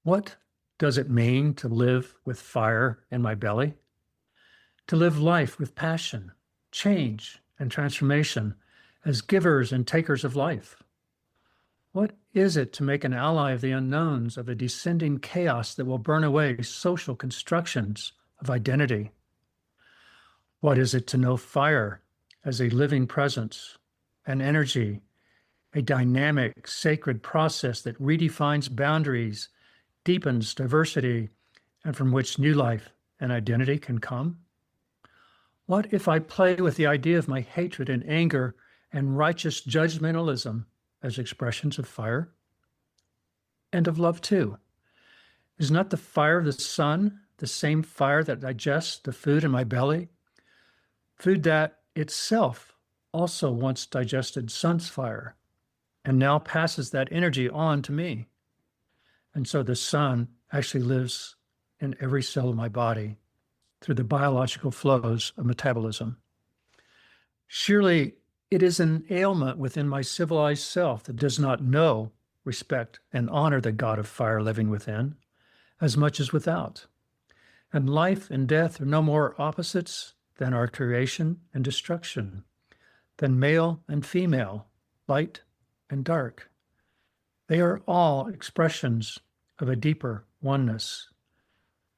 What does it mean to live with fire in my belly? To live life with passion, change, and transformation as givers and takers of life? What is it to make an ally of the unknowns of a descending chaos that will burn away social constructions of identity? What is it to know fire as a living presence, an energy, a dynamic, sacred process that redefines boundaries, deepens diversity, and from which new life and identity can come? What if I play with the idea of my hatred and anger and righteous judgmentalism as expressions of fire and of love too? Is not the fire of the sun the same fire that digests the food in my belly? Food that itself also once digested sun's fire and now passes that energy on to me. And so the sun actually lives in every cell of my body through the biological flows of metabolism. Surely it is an ailment within my civilized self that does not know, respect, and honor the God of fire living within as much as without. And life and death are no more opposites than our creation and destruction, than male and female, light and dark. They are all expressions of a deeper oneness,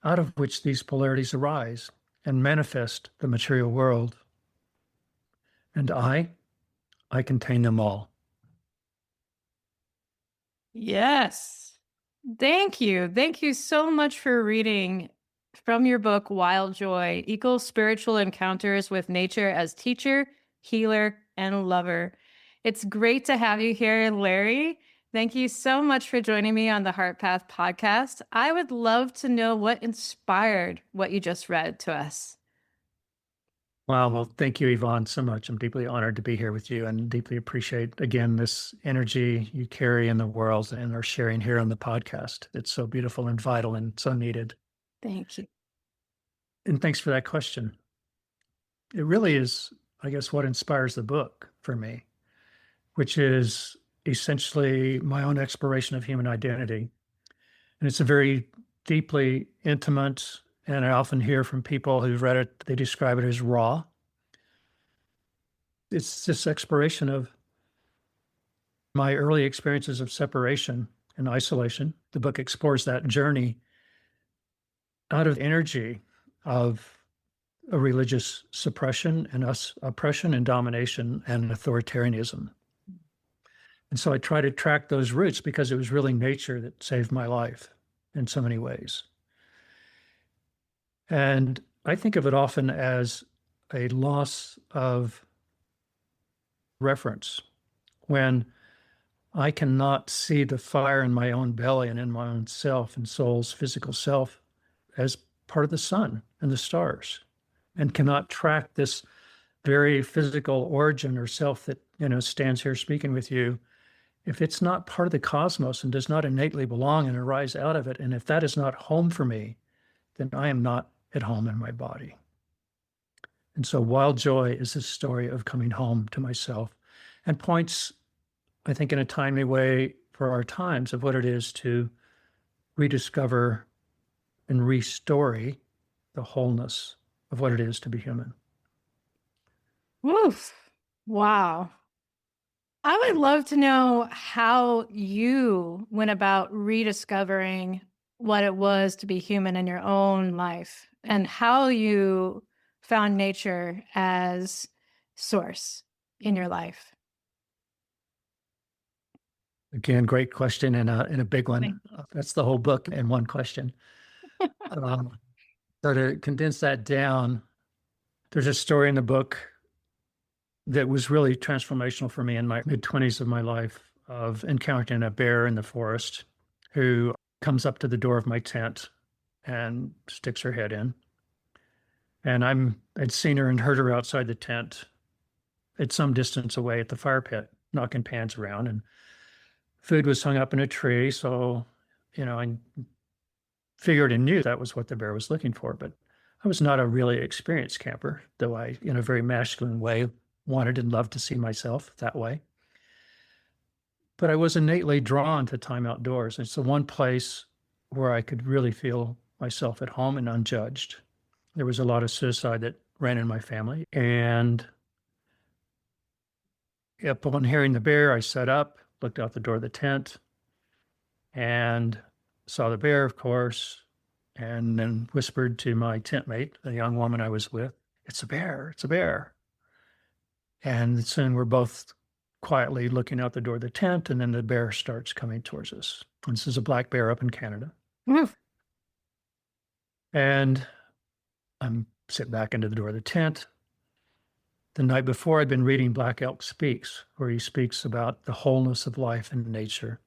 out of which these polarities arise and manifest the material world. And I contain them all. Yes. Thank you. Thank you so much for reading from your book, Wild Joy, Equal Spiritual Encounters with Nature as Teacher, Healer, and Lover. It's great to have you here, Larry. Thank you so much for joining me on the Heart Path podcast. I would love to know what inspired what you just read to us. Wow. Well, thank you, Yvonne, so much. I'm deeply honored to be here with you and deeply appreciate, again, this energy you carry in the world and are sharing here on the podcast. It's so beautiful and vital and so needed. Thank you. And thanks for that question. It really is, I guess, what inspires the book for me, which is essentially my own exploration of human identity. And it's a very deeply intimate, and I often hear from people who've read it, they describe it as raw. It's this exploration of my early experiences of separation and isolation. The book explores that journey out of energy of a religious suppression and oppression and domination and authoritarianism. And so I try to track those roots because it was really nature that saved my life in so many ways. And I think of it often as a loss of reference when I cannot see the fire in my own belly and in my own self and soul's physical self as part of the sun and the stars, and cannot track this very physical origin or self that, stands here speaking with you. If it's not part of the cosmos and does not innately belong and arise out of it, and if that is not home for me, then I am not at home in my body. And so Wild Joy is this story of coming home to myself and points, I think, in a timely way for our times of what it is to rediscover and restory the wholeness of what it is to be human. Woof. Wow. I would love to know how you went about rediscovering what it was to be human in your own life and how you found nature as source in your life. Again, great question and a big one. That's the whole book in one question. So to condense that down, there's a story in the book that was really transformational for me in my mid-20s of my life of encountering a bear in the forest who comes up to the door of my tent and sticks her head in. And I'd seen her and heard her outside the tent at some distance away at the fire pit, knocking pans around, and food was hung up in a tree. So, I figured and knew that was what the bear was looking for, but I was not a really experienced camper, though I, in a very masculine way, wanted and loved to see myself that way. But I was innately drawn to time outdoors. It's the one place where I could really feel myself at home and unjudged. There was a lot of suicide that ran in my family. And upon hearing the bear, I sat up, looked out the door of the tent, and saw the bear, of course, and then whispered to my tent mate, the young woman I was with, "It's a bear, it's a bear." And soon we're both quietly looking out the door of the tent, and then the bear starts coming towards us. And this is a black bear up in Canada. Oof. And I'm sit back into the door of the tent. The night before, I'd been reading Black Elk Speaks, where he speaks about the wholeness of life and nature.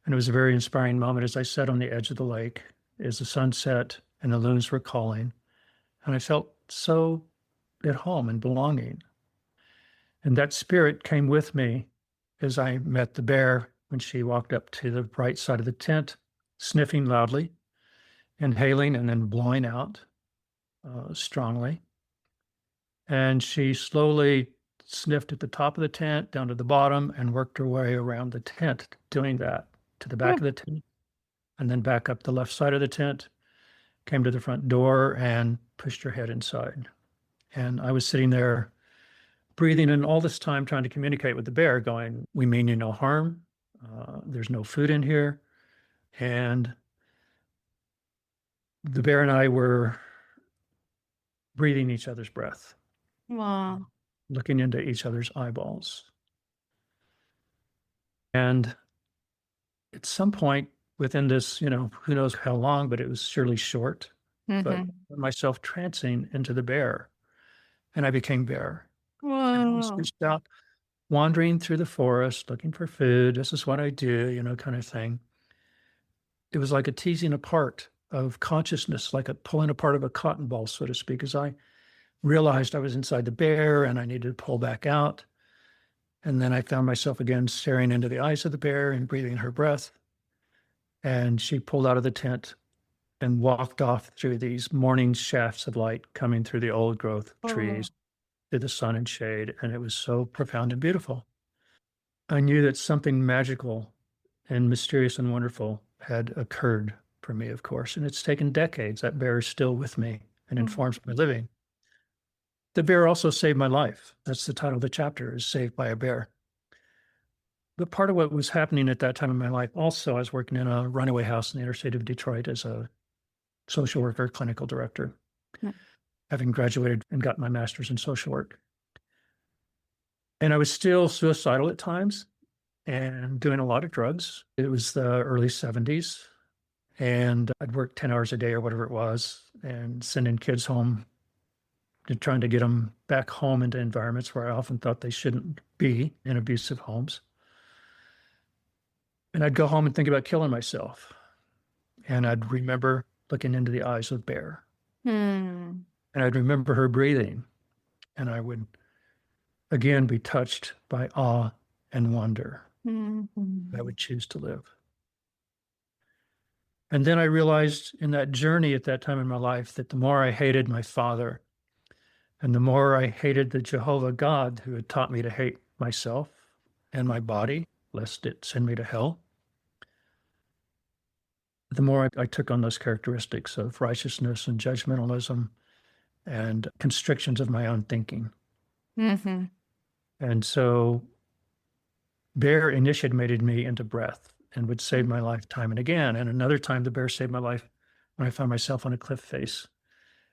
And it was a very inspiring moment as I sat on the edge of the lake as the sun set and the loons were calling. And I felt so at home and belonging. And that spirit came with me as I met the bear when she walked up to the right side of the tent, sniffing loudly, inhaling, and then blowing out strongly. And she slowly sniffed at the top of the tent, down to the bottom, and worked her way around the tent, doing that to the back of the tent, and then back up the left side of the tent, came to the front door, and pushed her head inside. And I was sitting there breathing in all this time, trying to communicate with the bear, going, "We mean you no harm. There's no food in here." And the bear and I were breathing each other's breath, Wow. looking into each other's eyeballs. And at some point within this, who knows how long, but it was surely short, but Mm-hmm. myself trancing into the bear, and I became bear. And I was Whoa. just out wandering through the forest looking for food. This is what I do, kind of thing. It was like a teasing apart of consciousness, like a pulling apart of a cotton ball, so to speak, as I realized I was inside the bear and I needed to pull back out. And then I found myself again staring into the eyes of the bear and breathing her breath. And she pulled out of the tent and walked off through these morning shafts of light coming through the old growth of Oh. trees, through the sun and shade. And it was so profound and beautiful. I knew that something magical and mysterious and wonderful had occurred for me, of course. And it's taken decades. That bear is still with me and informs my living. The bear also saved my life. That's the title of the chapter, is Saved by a Bear. But part of what was happening at that time in my life also, I was working in a runaway house in the inner city of Detroit as a social worker, clinical director, Mm. having graduated and got my master's in social work. And I was still suicidal at times and doing a lot of drugs. It was the early 70s, and I'd work 10 hours a day or whatever it was and sending kids home and trying to get them back home into environments where I often thought they shouldn't be, in abusive homes. And I'd go home and think about killing myself. And I'd remember looking into the eyes of Bear. Hmm. And I'd remember her breathing. And I would again be touched by awe and wonder. Mhm. I would choose to live. And then I realized in that journey at that time in my life that the more I hated my father and the more I hated the Jehovah God who had taught me to hate myself and my body, lest it send me to hell, the more I took on those characteristics of righteousness and judgmentalism and constrictions of my own thinking. Mhm. And so bear initiated me into breath and would save my life time and again. And another time, the bear saved my life when I found myself on a cliff face,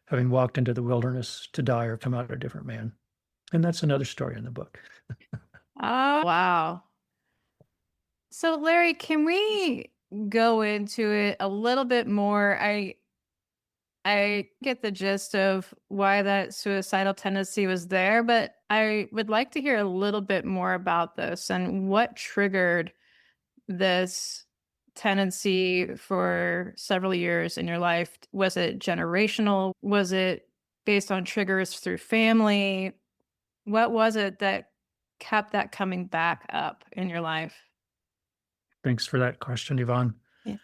having walked into the wilderness to die or come out a different man. And that's another story in the book. Oh, wow. So, Larry, can we go into it a little bit more? I get the gist of why that suicidal tendency was there, but I would like to hear a little bit more about this and what triggered this tendency for several years in your life. Was it generational? Was it based on triggers through family? What was it that kept that coming back up in your life? Thanks for that question, Yvonne. Yeah.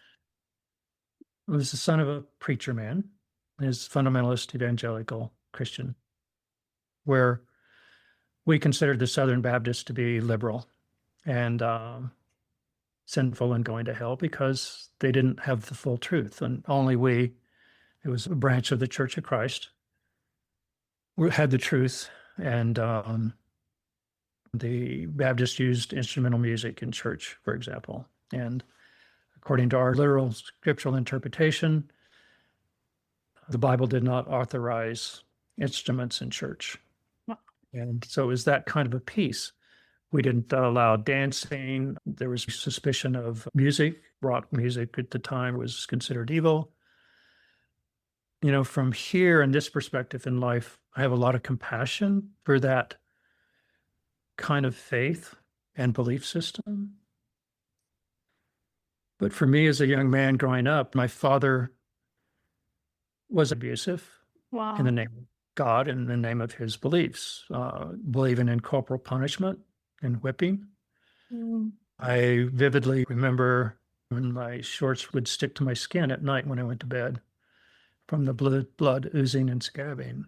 I was the son of a preacher man, his fundamentalist evangelical Christian, where we considered the Southern Baptists to be liberal. And sinful and going to hell because they didn't have the full truth. And only we, it was a branch of the Church of Christ, had the truth. And the Baptists used instrumental music in church, for example. And according to our literal scriptural interpretation, the Bible did not authorize instruments in church. And so it was that kind of a piece. We didn't allow dancing. There was suspicion of music. Rock music at the time was considered evil. From here and this perspective in life, I have a lot of compassion for that kind of faith and belief system. But for me as a young man growing up, my father was abusive in the Wow. name of God, in the name of his beliefs, believing in corporal punishment and whipping. Mm. I vividly remember when my shorts would stick to my skin at night when I went to bed from the blood oozing and scabbing.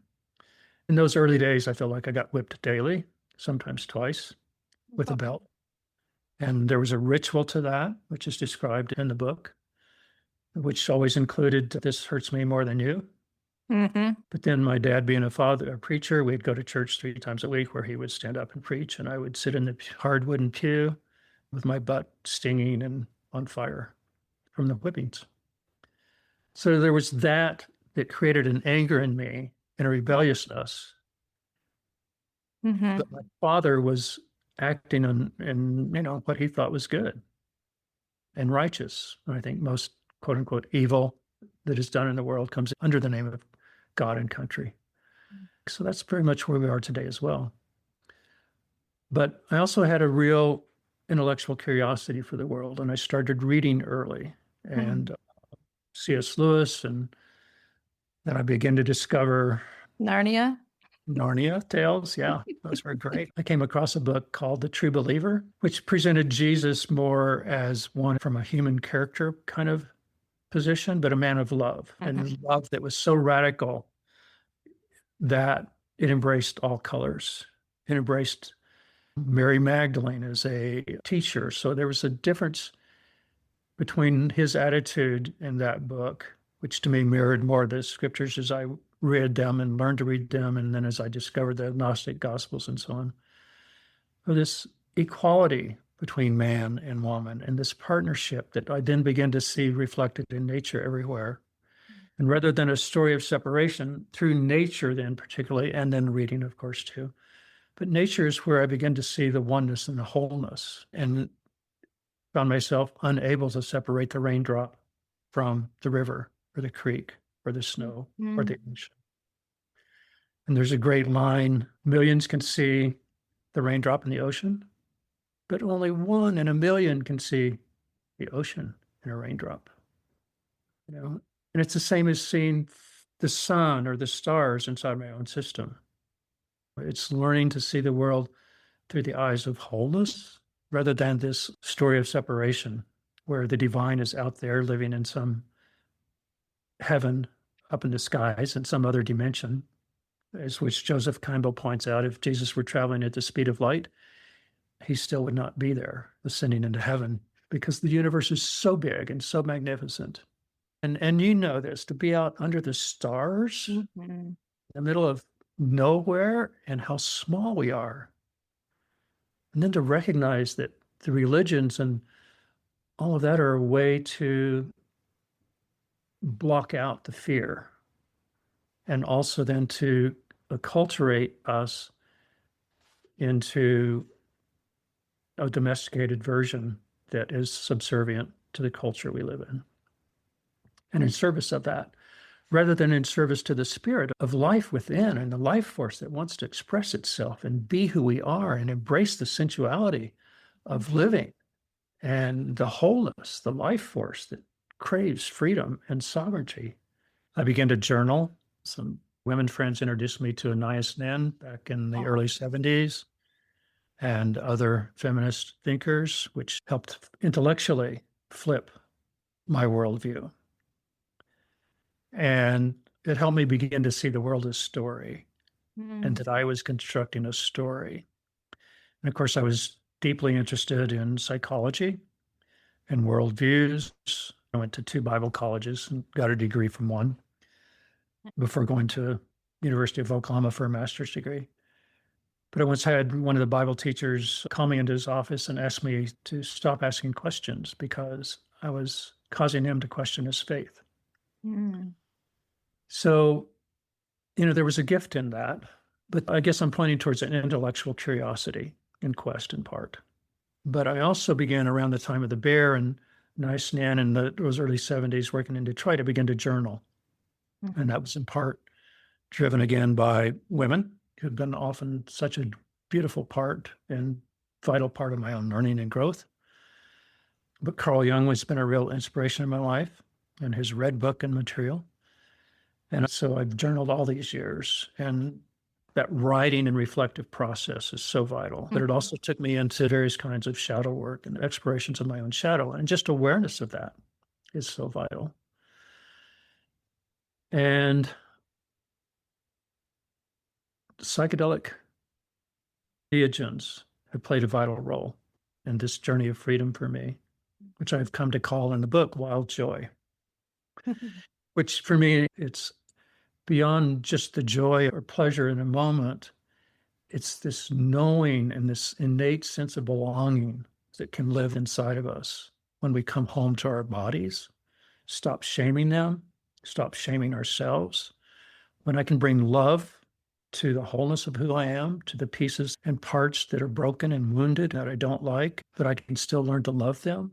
In those early days, I felt like I got whipped daily, sometimes twice, with a belt. And there was a ritual to that, which is described in the book, which always included, "This hurts me more than you." Mm-hmm. But then my dad being a preacher, we'd go to church 3 times a week where he would stand up and preach, and I would sit in the hard wooden pew with my butt stinging and on fire from the whippings. So there was that created an anger in me and a rebelliousness. Mm-hmm. But my father was acting in what he thought was good and righteous. And I think most quote unquote evil that is done in the world comes under the name of God and country. So that's pretty much where we are today as well. But I also had a real intellectual curiosity for the world, and I started reading early. And C.S. Lewis, and then I began to discover Narnia. Narnia tales. Yeah, those were great. I came across a book called The True Believer, which presented Jesus more as one from a human character kind of position, but a man of love, and love that was so radical that it embraced all colors. It embraced Mary Magdalene as a teacher. So there was a difference between his attitude in that book, which to me mirrored more the scriptures as I read them and learned to read them, and then as I discovered the Gnostic Gospels and so on, of this equality between man and woman and this partnership that I then began to see reflected in nature everywhere. And rather than a story of separation through nature, then particularly, and then reading, of course, too, but nature is where I began to see the oneness and the wholeness, and found myself unable to separate the raindrop from the river or the creek or the snow or the ocean. And there's a great line: millions can see the raindrop in the ocean, but only 1 in a million can see the ocean in a raindrop. And it's the same as seeing the sun or the stars inside my own system. It's learning to see the world through the eyes of wholeness rather than this story of separation where the divine is out there living in some heaven up in the skies in some other dimension, as which Joseph Campbell points out. If Jesus were traveling at the speed of light, he still would not be there ascending into heaven, because the universe is so big and so magnificent. And you know this, to be out under the stars in the middle of nowhere, and how small we are. And then to recognize that the religions and all of that are a way to block out the fear, and also then to acculturate us into a domesticated version that is subservient to the culture we live in, and in service of that, rather than in service to the spirit of life within and the life force that wants to express itself and be who we are and embrace the sensuality of living and the wholeness, the life force that craves freedom and sovereignty. I began to journal. Some women friends introduced me to Anais Nin back in the early 70s, and other feminist thinkers, which helped intellectually flip my worldview. And it helped me begin to see the world as story, and that I was constructing a story. And of course, I was deeply interested in psychology. and worldviews. I went to 2 Bible colleges and got a degree from one before going to University of Oklahoma for a master's degree. But I once had one of the Bible teachers call me into his office and ask me to stop asking questions because I was causing him to question his faith. Mm. So, there was a gift in that, but I guess I'm pointing towards an intellectual curiosity and quest in part. But I also began around the time of the bear and Nice-Nan in those early 70s working in Detroit. I began to journal. And that was in part driven again by women who've been often such a beautiful part and vital part of my own learning and growth. But Carl Jung has been a real inspiration in my life and his red book and material. And so I've journaled all these years, and that writing and reflective process is so vital. But it also took me into various kinds of shadow work and explorations of my own shadow, and just awareness of that is so vital. And psychedelic entheogens have played a vital role in this journey of freedom for me, which I've come to call in the book Wild Joy, which for me, it's beyond just the joy or pleasure in a moment. It's this knowing and this innate sense of belonging that can live inside of us when we come home to our bodies, stop shaming them, stop shaming ourselves. When I can bring love to the wholeness of who I am, to the pieces and parts that are broken and wounded that I don't like, but I can still learn to love them.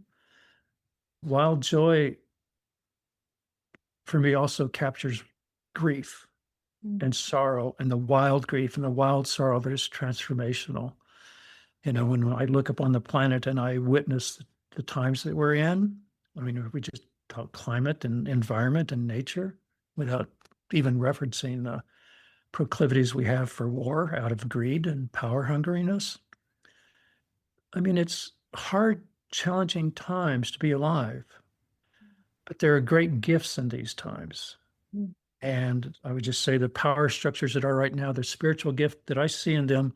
Wild joy for me also captures grief and sorrow, and the wild grief and the wild sorrow that is transformational. When I look upon the planet and I witness the times that we're in, I mean, if we just talk climate and environment and nature without even referencing the proclivities we have for war out of greed and power hungriness. I mean, it's hard, challenging times to be alive, but there are great gifts in these times. And I would just say the power structures that are right now, the spiritual gift that I see in them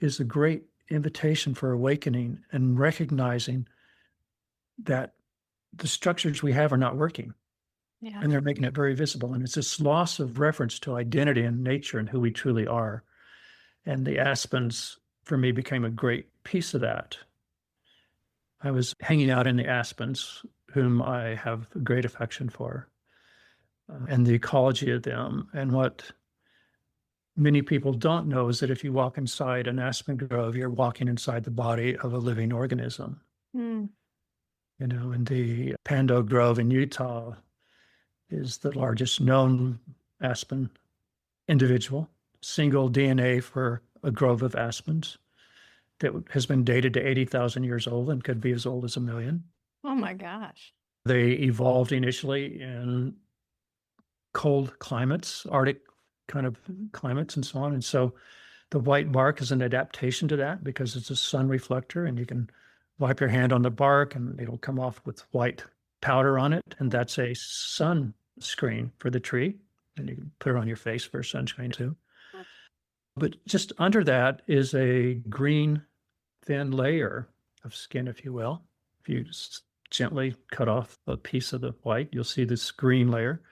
is a great invitation for awakening and recognizing that the structures we have are not working. Yeah. And they're making it very visible. And it's this loss of reference to identity and nature and who we truly are. And the aspens, for me, became a great piece of that. I was hanging out in the aspens, whom I have a great affection for, and the ecology of them. And what many people don't know is that if you walk inside an aspen grove, you're walking inside the body of a living organism. Mm. In the Pando Grove in Utah is the largest known aspen individual, single DNA for a grove of aspens that has been dated to 80,000 years old and could be as old as 1,000,000. Oh my gosh. They evolved initially in cold climates, Arctic kind of climates and so on. And so the white bark is an adaptation to that because it's a sun reflector, and you can wipe your hand on the bark and it'll come off with white powder on it. And that's a sun screen for the tree. And you can put it on your face for sunscreen too. But just under that is a green, thin layer of skin, if you will. If you gently cut off a piece of the white, you'll see this green layer.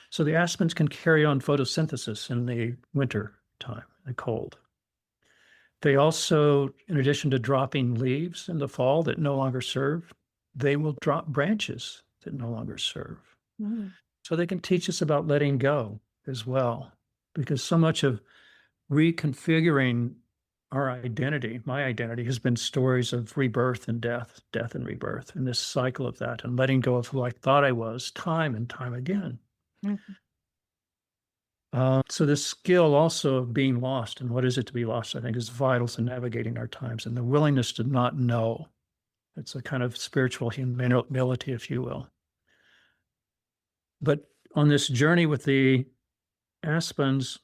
So the aspens can carry on photosynthesis in the winter time, the cold. They also, in addition to dropping leaves in the fall that no longer serve, they will drop branches that no longer serve. Mm. So they can teach us about letting go as well, because so much of reconfiguring our identity, my identity, has been stories of rebirth and death, death and rebirth, and this cycle of that, and letting go of who I thought I was time and time again. Mm-hmm. So this skill also of being lost, and what is it to be lost, I think is vital to navigating our times, and the willingness to not know. It's a kind of spiritual humility, if you will. But on this journey with the aspens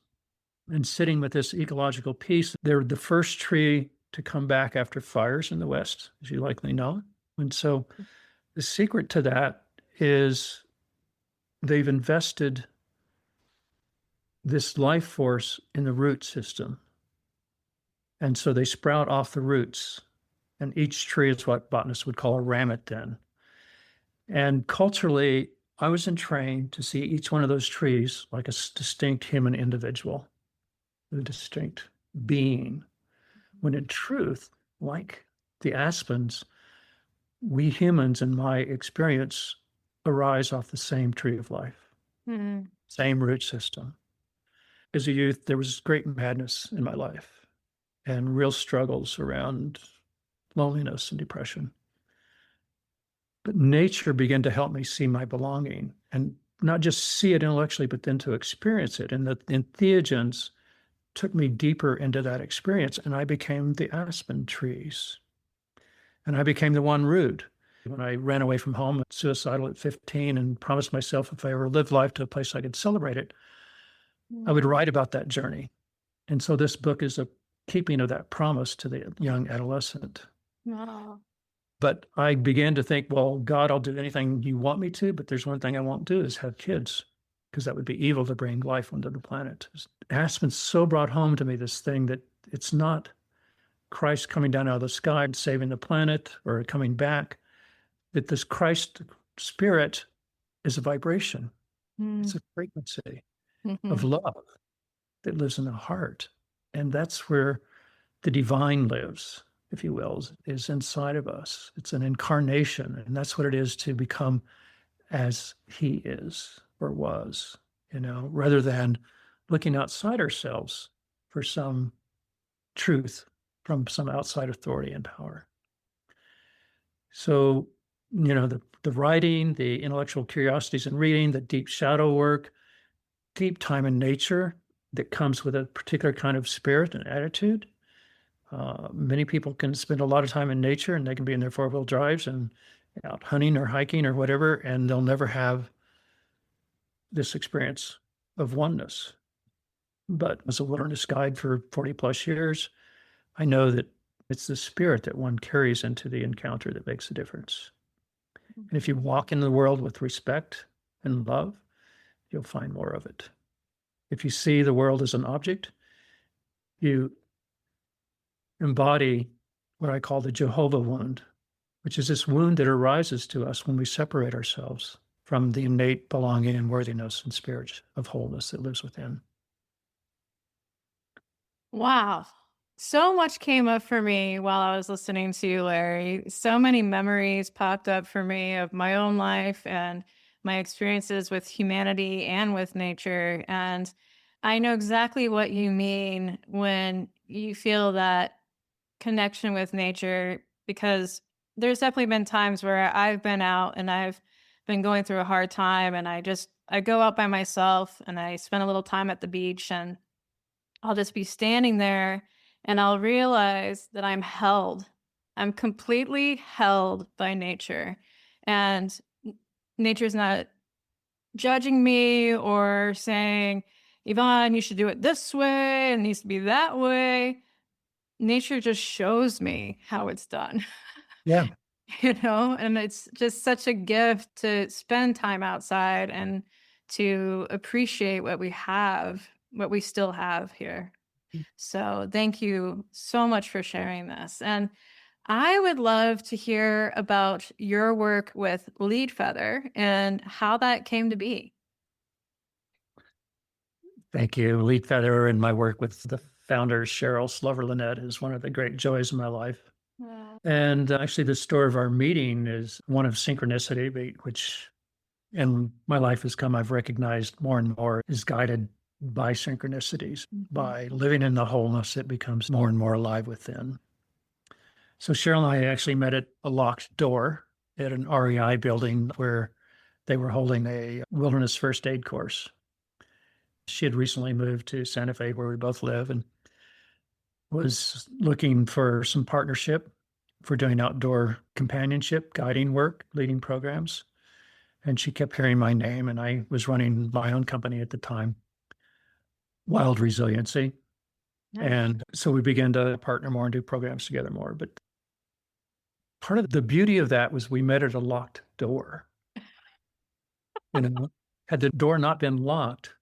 and sitting with this ecological piece, they're the first tree to come back after fires in the West, as you likely know. And so the secret to that is they've invested this life force in the root system. And so they sprout off the roots. And each tree is what botanists would call a ramette then. And culturally, I was entrained to see each one of those trees like a distinct human individual, a distinct being, when in truth, like the aspens, we humans, in my experience, arise off the same tree of life, Mm. same root system. As a youth, there was great madness in my life and real struggles around loneliness and depression. But nature began to help me see my belonging and not just see it intellectually, but then to experience it. And the entheogens took me deeper into that experience, and I became the aspen trees. And I became the one root. When I ran away from home, suicidal at 15, and promised myself if I ever lived life to a place I could celebrate it, I would write about that journey. And so this book is a keeping of that promise to the young adolescent. Wow. But I began to think, well, God, I'll do anything you want me to, but there's one thing I won't do is have kids, because that would be evil to bring life onto the planet. Aspen so brought home to me this thing that it's not Christ coming down out of the sky and saving the planet or coming back, that this Christ spirit is a vibration. It's Mm. a frequency of Mhm. love that lives in the heart. And that's where the divine lives, if you will, is inside of us. It's an incarnation. And that's what it is to become as he is or was, rather than looking outside ourselves for some truth from some outside authority and power. So, the writing, the intellectual curiosities and reading, the deep shadow work, deep time in nature that comes with a particular kind of spirit and attitude. Many people can spend a lot of time in nature and they can be in their four-wheel drives and out hunting or hiking or whatever, and they'll never have this experience of oneness. But as a wilderness guide for 40 plus years, I know that it's the spirit that one carries into the encounter that makes a difference. And if you walk in the world with respect and love, you'll find more of it. If you see the world as an object, you embody what I call the Jehovah wound, which is this wound that arises to us when we separate ourselves from the innate belonging and worthiness and spirit of wholeness that lives within. Wow. So much came up for me while I was listening to you, Larry. So many memories popped up for me of my own life and my experiences with humanity and with nature. And I know exactly what you mean when you feel that connection with nature, because there's definitely been times where I've been out and I've been going through a hard time, and I go out by myself and I spend a little time at the beach, and I'll just be standing there and I'll realize that I'm held. I'm completely held by nature. And nature's not judging me or saying, Yvonne, you should do it this way. It needs to be that way. Nature just shows me how it's done. Yeah. And it's just such a gift to spend time outside and to appreciate what we have, what we still have here. So thank you so much for sharing this. And I would love to hear about your work with Lead Feather and how that came to be. Thank you. Lead Feather and my work with the founder, Cheryl Slover Lynette, is one of the great joys of my life. Wow. And actually, the story of our meeting is one of synchronicity, which in my life has come, I've recognized more and more is guided by synchronicities. Mhm. By living in the wholeness, it becomes more and more alive within. So Cheryl and I actually met at a locked door at an REI building where they were holding a wilderness first aid course. She had recently moved to Santa Fe, where we both live, and was looking for some partnership for doing outdoor companionship, guiding work, leading programs. And she kept hearing my name, and I was running my own company at the time, Wild Resiliency. Nice. And so we began to partner more and do programs together more. But part of the beauty of that was we met at a locked door. Had the door not been locked,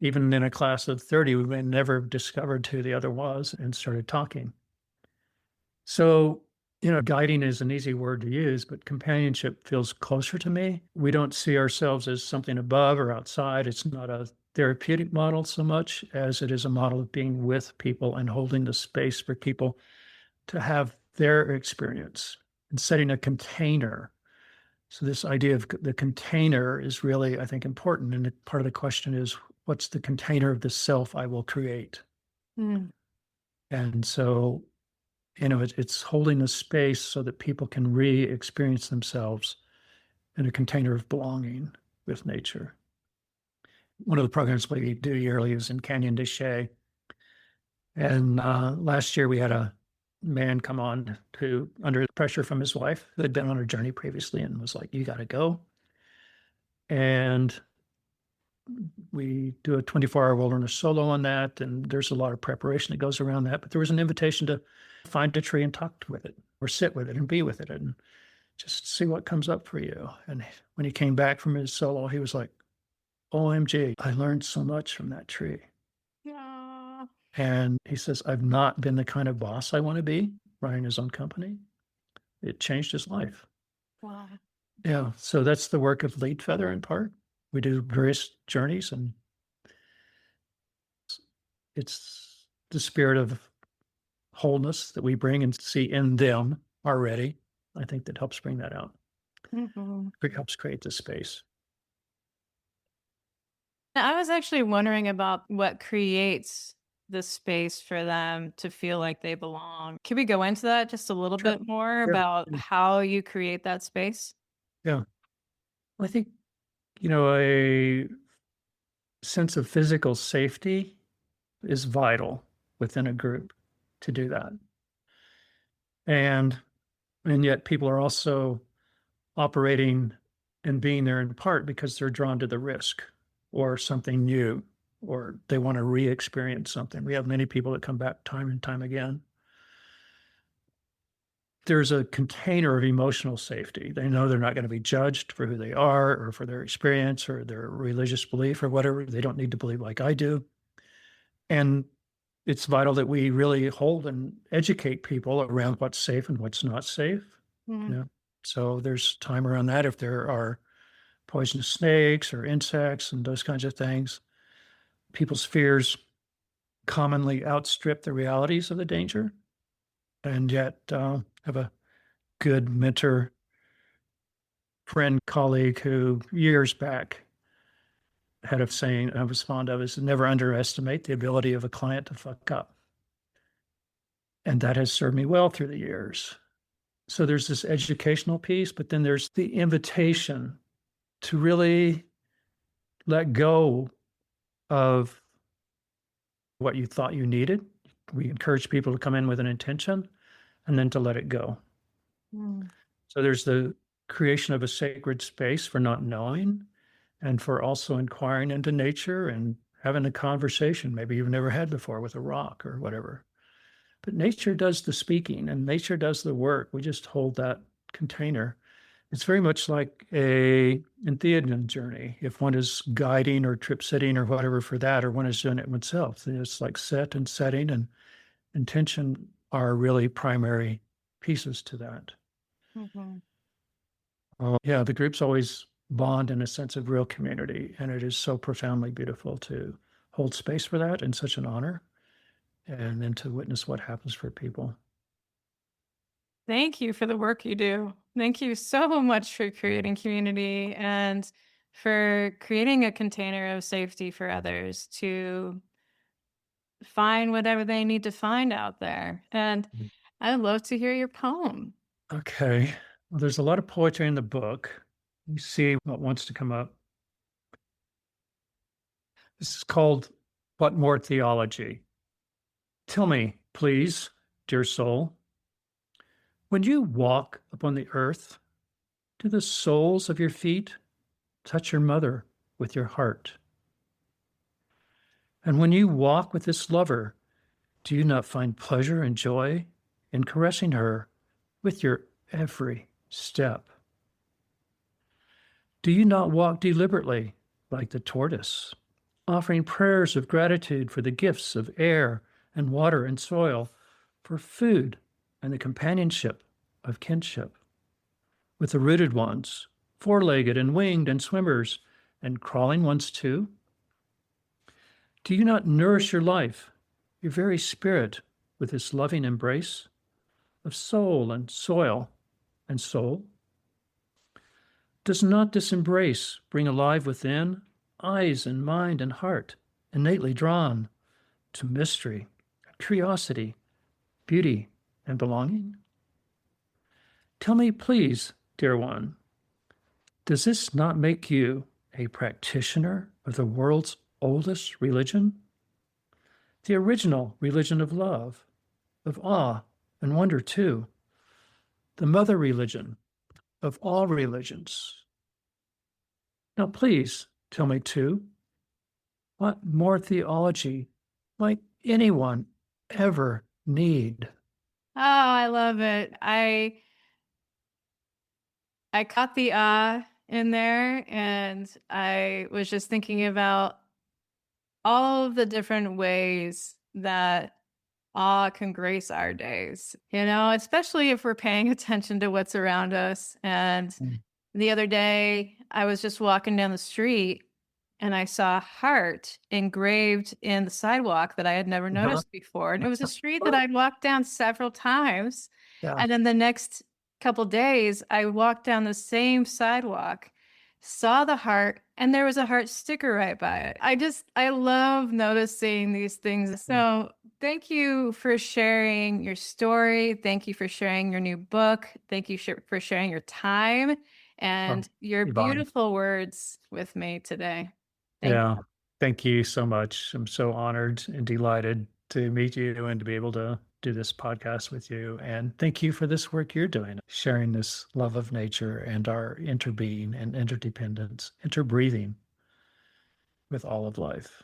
even in a class of 30, we would never have discovered who the other was and started talking. So Guiding is an easy word to use, but companionship feels closer to me. We don't see ourselves as something above or outside. It's not a therapeutic model so much as it is a model of being with people and holding the space for people to have their experience and setting a container. So this idea of the container is really, I think, important. And part of the question is, what's the container of the self I will create? Mm. And so, it's holding the space so that people can re-experience themselves in a container of belonging with nature. One of the programs we do yearly is in Canyon de Chelly. And last year we had a man come on who, under pressure from his wife, who had been on a journey previously and was like, you got to go. And we do a 24-hour wilderness solo on that. And there's a lot of preparation that goes around that. But there was an invitation to find a tree and talk with it or sit with it and be with it and just see what comes up for you. And when he came back from his solo, he was like, OMG, I learned so much from that tree. Aw. And he says, I've not been the kind of boss I want to be running his own company. It changed his life. Wow. Yeah. So that's the work of Lead Feather in part. We do various journeys, and it's the spirit of wholeness that we bring and see in them already. I think that helps bring that out. Mhm. It helps create the space. I was actually wondering about what creates the space for them to feel like they belong. Can we go into that just a little Sure. bit more Yeah. about how you create that space? Yeah. I think, a sense of physical safety is vital within a group to do that. And yet people are also operating and being there in part because they're drawn to the risk or something new, or they want to re-experience something. We have many people that come back time and time again. There's a container of emotional safety. They know they're not going to be judged for who they are or for their experience or their religious belief or whatever. They don't need to believe like I do. And it's vital that we really hold and educate people around what's safe and what's not safe. Mm. You know, so there's time around that. If there are poisonous snakes or insects and those kinds of things, people's fears commonly outstrip the realities of the danger. And yet, have a good mentor, friend, colleague who years back had a saying I was fond of is never underestimate the ability of a client to fuck up. And that has served me well through the years. So there's this educational piece, but then there's the invitation to really let go of what you thought you needed. We encourage people to come in with an intention and then to let it go. Mm. So there's the creation of a sacred space for not knowing and for also inquiring into nature and having a conversation maybe you've never had before with a rock or whatever. But nature does the speaking and nature does the work. We just hold that container. It's very much like a entheogen journey. If one is guiding or trip sitting or whatever for that, or one is doing it oneself, then it's like set and setting and intention are really primary pieces to that. Mhm. Yeah, the groups always bond in a sense of real community, and it is so profoundly beautiful to hold space for that and such an honor, and then to witness what happens for people. Thank you for the work you do. Thank you so much for creating community and for creating a container of safety for others to find whatever they need to find out there. And Mhm. I'd love to hear your poem. Okay. Well, there's a lot of poetry in the book. You see what wants to come up. This is called What More Theology? Tell me, please, dear soul, when you walk upon the earth, do the soles of your feet touch your mother with your heart? And when you walk with this lover, do you not find pleasure and joy in caressing her with your every step? Do you not walk deliberately like the tortoise, offering prayers of gratitude for the gifts of air and water and soil, for food and the companionship of kinship with the rooted ones, four-legged and winged and swimmers and crawling ones too? Do you not nourish your life, your very spirit, with this loving embrace of soul and soil and soul? Does not this embrace bring alive within eyes and mind and heart, innately drawn to mystery, curiosity, beauty, and belonging? Tell me, please, dear one, does this not make you a practitioner of the world's oldest religion? The original religion of love, of awe and wonder, too, the mother religion of all religions. Now, please tell me, too, what more theology might anyone ever need? Oh, I love it. I caught the in there, and I was just thinking about all of the different ways that awe can grace our days, especially if we're paying attention to what's around us. And Mm. the other day, I was just walking down the street and I saw a heart engraved in the sidewalk that I had never Uh-huh. noticed before. And it was a street that I'd walked down several times. Yeah. And then the next couple days, I walked down the same sidewalk, saw the heart, and there was a heart sticker right by it. I love noticing these things. So thank you for sharing your story. Thank you for sharing your new book. Thank you for sharing your time and your Yvonne. beautiful words with me today. Thank Yeah. Thank you so much. I'm so honored and delighted to meet you and to be able to do this podcast with you. And thank you for this work you're doing, sharing this love of nature and our interbeing and interdependence, interbreathing with all of life.